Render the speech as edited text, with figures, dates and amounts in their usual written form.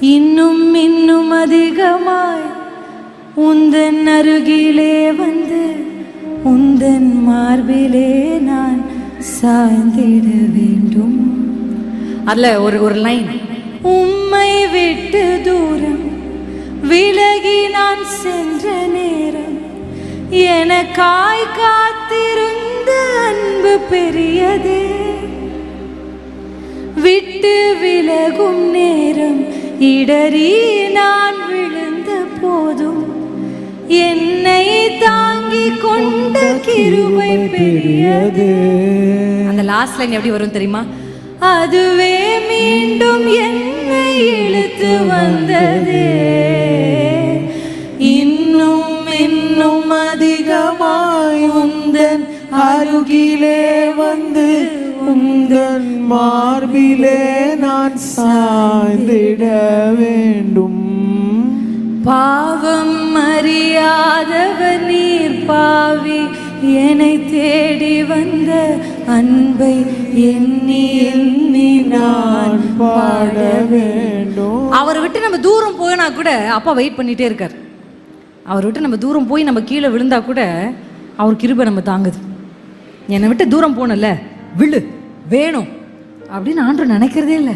இன்னும் இன்னும் அதிகமாய் உந்தன் அருகிலே வந்து உந்தன் மார்பிலே நான் சாய்ந்திட வேண்டும். அதுல ஒரு லைன், உம்மை விட்டு தூரம் விலகி நான் சென்ற நேரம் எனக்காய் காத்திருந்த அன்பு பெரியதே. விட்டு விலகும் நேரம் இடறி நான் விழுந்த போதும் என்னை தாங்கி கொண்ட கிருபை பெரியது. அந்த லாஸ்ட் லைன் எப்படி வரும் தெரியுமா? அதுவே மீண்டும் என்னை இழுத்து வந்ததே. இன்னும் இன்னும் அதிகமாய் உந்தன் அருகிலே வந்து உந்தன் மார்பிலே நான் சாய்ந்திட வேண்டும். பாவம் அறியாதவர் நீர் பாவி என்னை தேடி வந்த அன்பை எண்ணி எண்ணி நான் பாட வேண்டும். அவரை விட்டு நம்ம தூரம் போயினா கூட அப்பா வெயிட் பண்ணிட்டே இருக்கார். அவரை விட்டு நம்ம தூரம் போய் நம்ம கீழே விழுந்தா கூட அவர் கிருபை நம்ம தாங்குது. என்னை விட்டு தூரம் போனல விழு வேணும் அப்படின்னு ஆண்டவர் நினைக்கிறதே இல்லை.